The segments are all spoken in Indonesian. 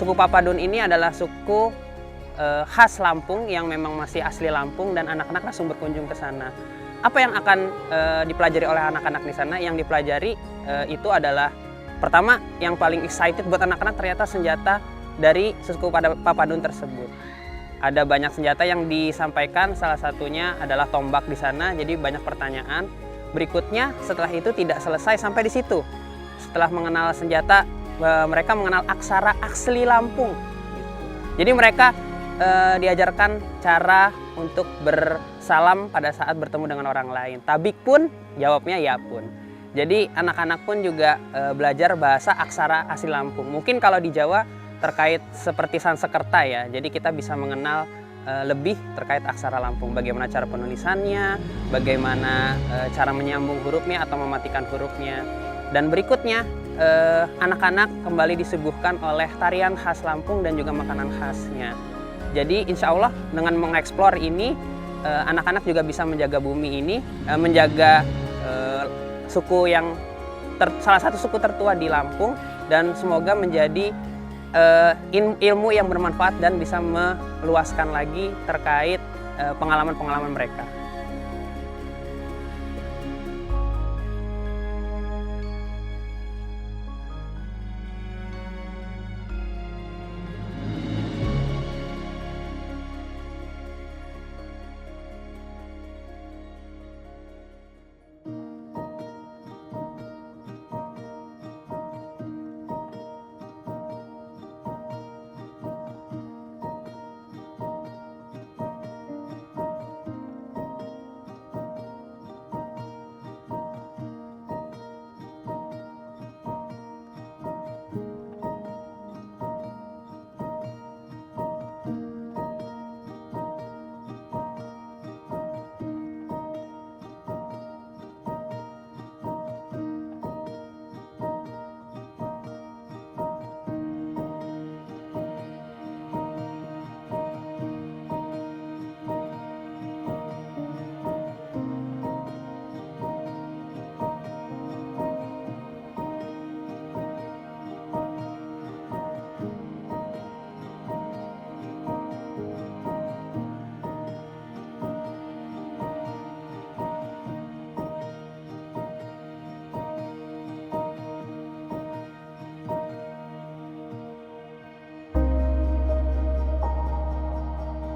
suku Papadun ini adalah suku khas Lampung yang memang masih asli Lampung dan anak-anak langsung berkunjung ke sana. Apa yang akan dipelajari oleh anak-anak di sana? Yang dipelajari itu adalah pertama yang paling excited buat anak-anak ternyata senjata dari suku Papadun tersebut. Ada banyak senjata yang disampaikan, salah satunya adalah tombak di sana, jadi banyak pertanyaan. Berikutnya setelah itu tidak selesai sampai di situ. Setelah mengenal senjata, mereka mengenal aksara asli Lampung. Jadi mereka diajarkan cara untuk bersalam pada saat bertemu dengan orang lain. Tabik pun, jawabnya ya pun. Jadi anak-anak pun juga belajar bahasa aksara asli Lampung. Mungkin kalau di Jawa terkait seperti Sansekerta ya, jadi kita bisa mengenal lebih terkait aksara Lampung. Bagaimana cara penulisannya, bagaimana cara menyambung hurufnya atau mematikan hurufnya. Dan berikutnya anak-anak kembali disuguhkan oleh tarian khas Lampung dan juga makanan khasnya. Jadi insya Allah dengan mengeksplor ini, anak-anak juga bisa menjaga bumi ini, menjaga suku yang salah satu suku tertua di Lampung, dan semoga menjadi ilmu yang bermanfaat dan bisa meluaskan lagi terkait pengalaman-pengalaman mereka.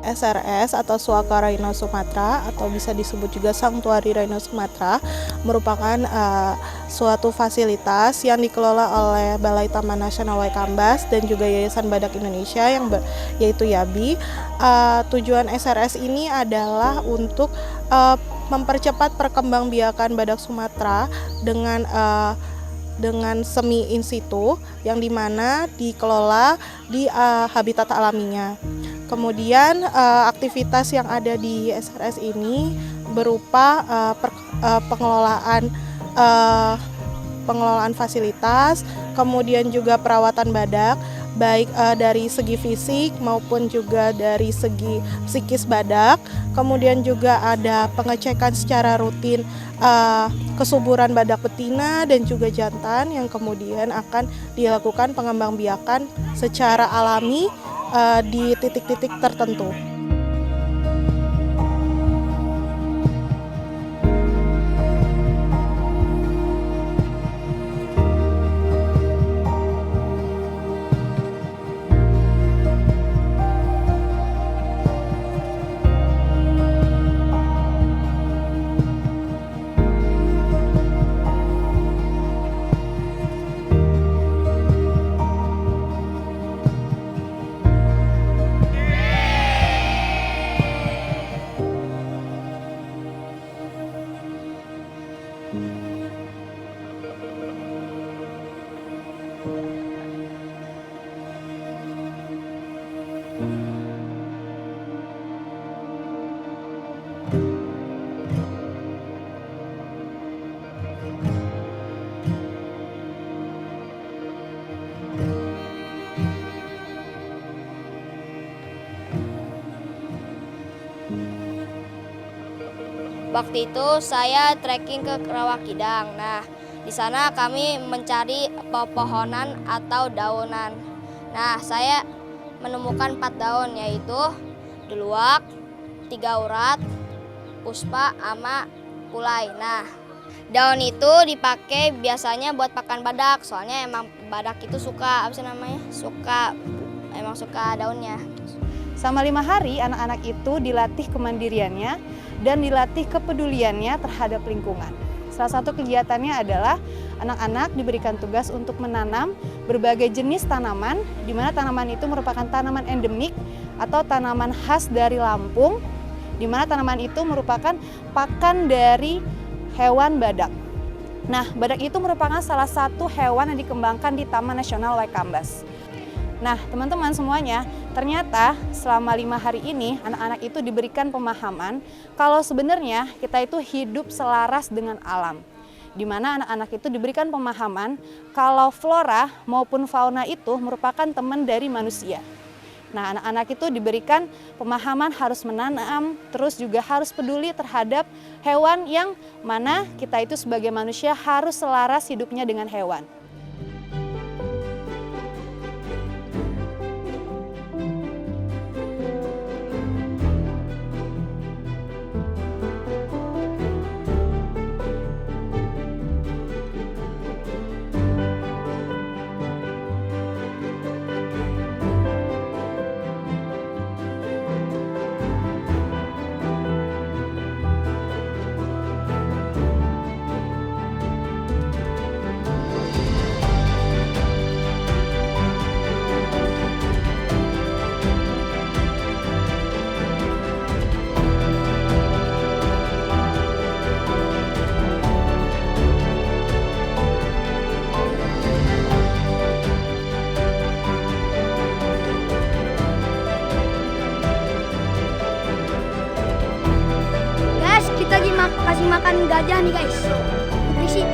SRS atau Suaka Rhino Sumatra atau bisa disebut juga Sanctuary Rhino Sumatra merupakan suatu fasilitas yang dikelola oleh Balai Taman Nasional Waikambas dan juga Yayasan Badak Indonesia yaitu YABI. Tujuan SRS ini adalah untuk mempercepat perkembangbiakan badak Sumatera dengan semi in situ yang dimana dikelola di habitat alaminya. Kemudian aktivitas yang ada di SRS ini berupa pengelolaan fasilitas, kemudian juga perawatan badak, baik dari segi fisik maupun juga dari segi psikis badak. Kemudian juga ada pengecekan secara rutin kesuburan badak betina dan juga jantan yang kemudian akan dilakukan pengembangbiakan secara alami di titik-titik tertentu. Waktu itu saya trekking ke Rawakidang. Nah, di sana kami mencari pepohonan atau daunan. Nah, saya menemukan 4 daun, yaitu duluak, 3 urat, puspa, sama kulai. Nah, daun itu dipakai biasanya buat pakan badak, soalnya emang badak itu suka emang suka daunnya. Selama 5 hari, anak-anak itu dilatih kemandiriannya dan dilatih kepeduliannya terhadap lingkungan. Salah satu kegiatannya adalah anak-anak diberikan tugas untuk menanam berbagai jenis tanaman, di mana tanaman itu merupakan tanaman endemik atau tanaman khas dari Lampung, di mana tanaman itu merupakan pakan dari hewan badak. Nah, badak itu merupakan salah satu hewan yang dikembangkan di Taman Nasional Waikambas. Nah, teman-teman semuanya, ternyata selama 5 hari ini anak-anak itu diberikan pemahaman kalau sebenarnya kita itu hidup selaras dengan alam. Di mana anak-anak itu diberikan pemahaman kalau flora maupun fauna itu merupakan teman dari manusia. Nah, anak-anak itu diberikan pemahaman harus menanam, terus juga harus peduli terhadap hewan yang mana kita itu sebagai manusia harus selaras hidupnya dengan hewan. Guys, kita lagi kasih makan gajah nih guys. Berisik.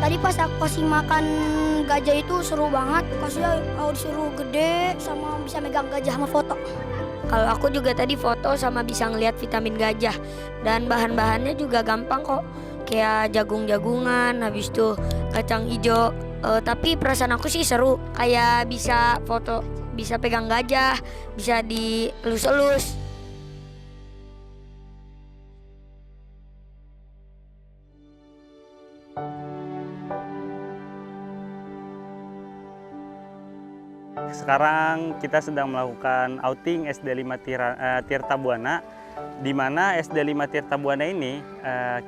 Tadi pas aku kasih makan gajah itu seru banget. Kasih disuruh gede sama bisa megang gajah sama foto. Kalau aku juga tadi foto sama bisa ngeliat vitamin gajah. Dan bahan-bahannya juga gampang kok. Kayak jagung-jagungan, habis itu kacang hijau. Tapi perasaan aku sih seru. Kayak bisa foto, bisa pegang gajah, bisa dielus-elus. Sekarang kita sedang melakukan outing SD 5 Tirta Buana, di mana SD 5 Tirta Buana ini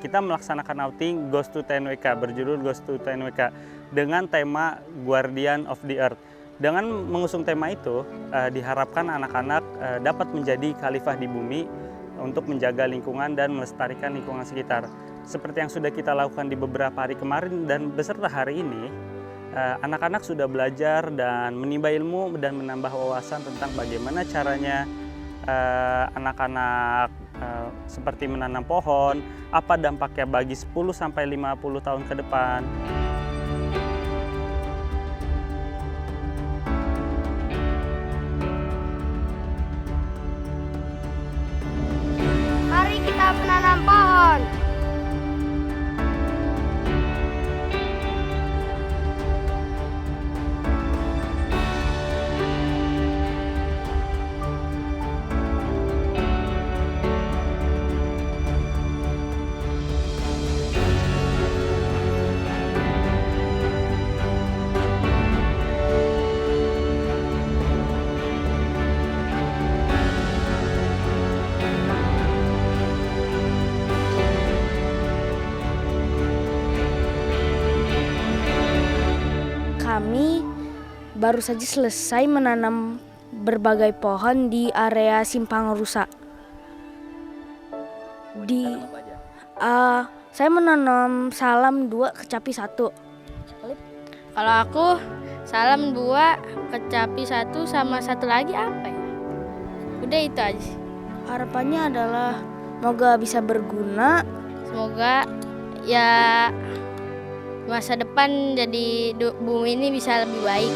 kita melaksanakan outing Ghost to TNWK, berjudul Ghost to TNWK dengan tema Guardian of the Earth. Dengan mengusung tema itu, diharapkan anak-anak dapat menjadi khalifah di bumi untuk menjaga lingkungan dan melestarikan lingkungan sekitar. Seperti yang sudah kita lakukan di beberapa hari kemarin dan beserta hari ini, anak-anak sudah belajar dan menimba ilmu dan menambah wawasan tentang bagaimana caranya anak-anak seperti menanam pohon, apa dampaknya bagi 10-50 tahun ke depan. Mari kita menanam pohon. Kami baru saja selesai menanam berbagai pohon di area Simpang Rusak. Saya menanam salam 2, kecapi 1. Kalau aku salam 2, kecapi 1, sama satu lagi apa ya? Udah itu aja. Harapannya adalah semoga bisa berguna. Semoga ya masa depan jadi bumi ini bisa lebih baik.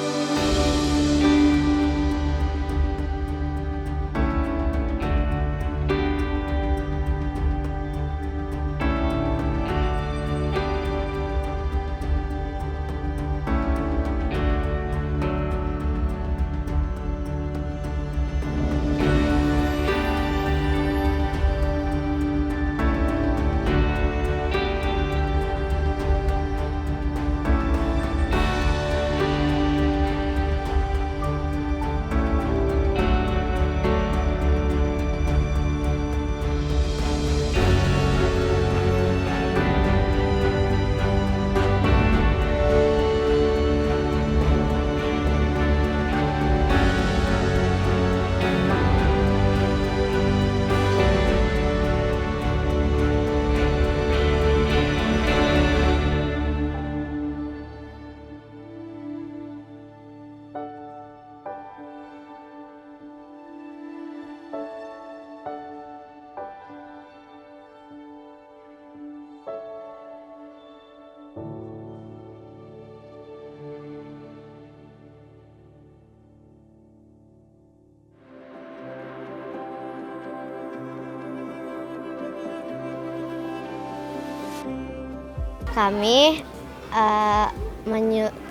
Kami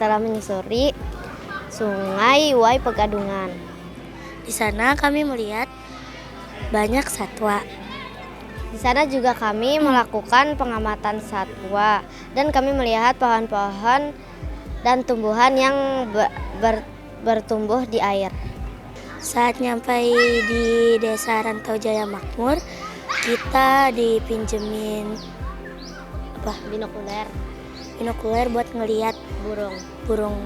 telah menyusuri Sungai Wai Pegadungan. Di sana kami melihat banyak satwa. Di sana juga kami melakukan pengamatan satwa dan kami melihat pohon-pohon dan tumbuhan yang bertumbuh di air. Saat nyampai di Desa Rantau Jaya Makmur, kita dipinjemin binokuler buat ngelihat burung.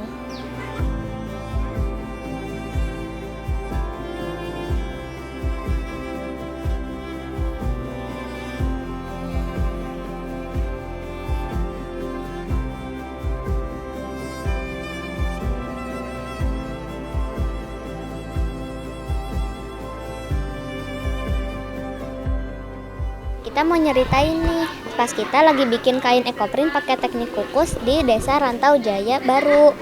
Kita mau nyeritain nih, pas kita lagi bikin kain ekoprint pakai teknik kukus di Desa Rantau Jaya baru.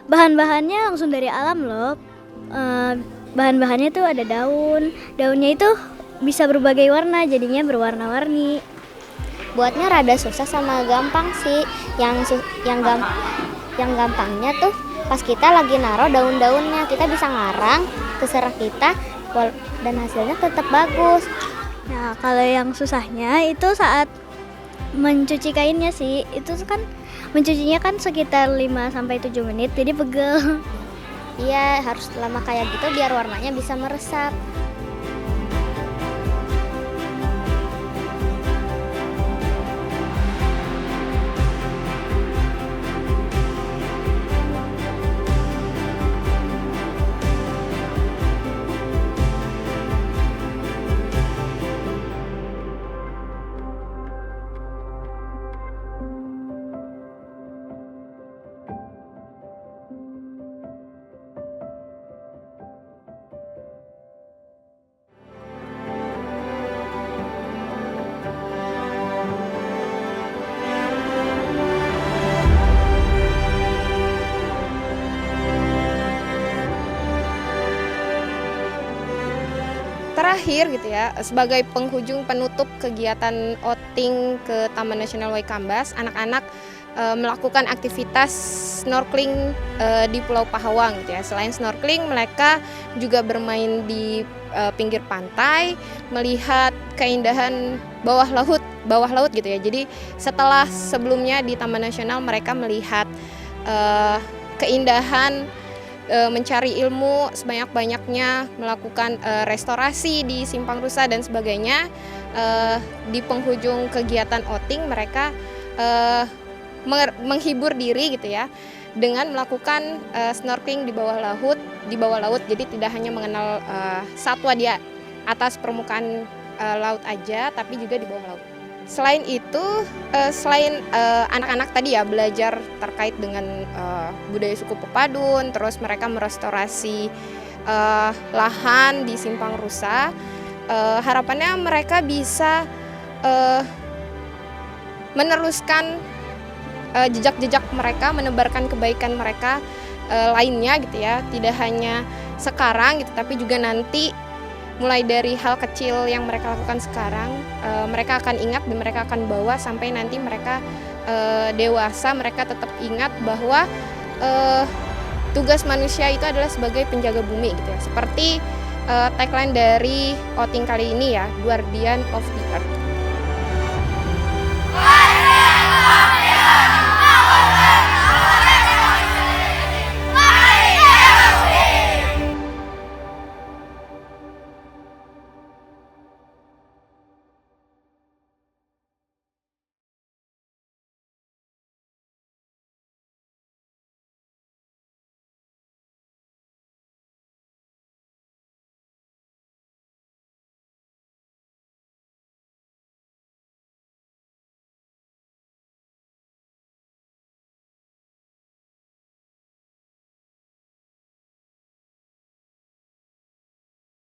Bahan-bahannya langsung dari alam loh. Bahan-bahannya tuh ada daunnya itu bisa berbagai warna, jadinya berwarna-warni. Buatnya rada susah sama gampang sih. Yang gampangnya tuh pas kita lagi naruh daun-daunnya, kita bisa ngarang terserah kita dan hasilnya tetap bagus. Nah, kalau yang susahnya itu saat mencuci kainnya sih. Itu kan mencucinya kan sekitar 5-7 menit, jadi pegel. Iya, harus lama kayak gitu biar warnanya bisa meresap. Terakhir gitu ya, sebagai penghujung penutup kegiatan outing ke Taman Nasional Waikambas, anak-anak melakukan aktivitas snorkeling di Pulau Pahawang gitu ya. Selain snorkeling, mereka juga bermain di pinggir pantai, melihat keindahan bawah laut gitu ya. Jadi setelah sebelumnya di Taman Nasional mereka melihat keindahan, mencari ilmu sebanyak-banyaknya, melakukan restorasi di Simpang Rusa dan sebagainya. Di penghujung kegiatan outing mereka menghibur diri gitu ya dengan melakukan snorkeling di bawah laut. Jadi tidak hanya mengenal satwa di atas permukaan laut aja, tapi juga di bawah laut. Selain itu, selain anak-anak tadi ya belajar terkait dengan budaya suku Pepadun, terus mereka merestorasi lahan di Simpang Rusa, harapannya mereka bisa meneruskan jejak-jejak mereka, menebarkan kebaikan mereka lainnya gitu ya, tidak hanya sekarang gitu, tapi juga nanti. Mulai dari hal kecil yang mereka lakukan sekarang, mereka akan ingat dan mereka akan bawa sampai nanti mereka dewasa, mereka tetap ingat bahwa tugas manusia itu adalah sebagai penjaga bumi gitu ya. Seperti tagline dari outing kali ini ya, Guardian of the Earth.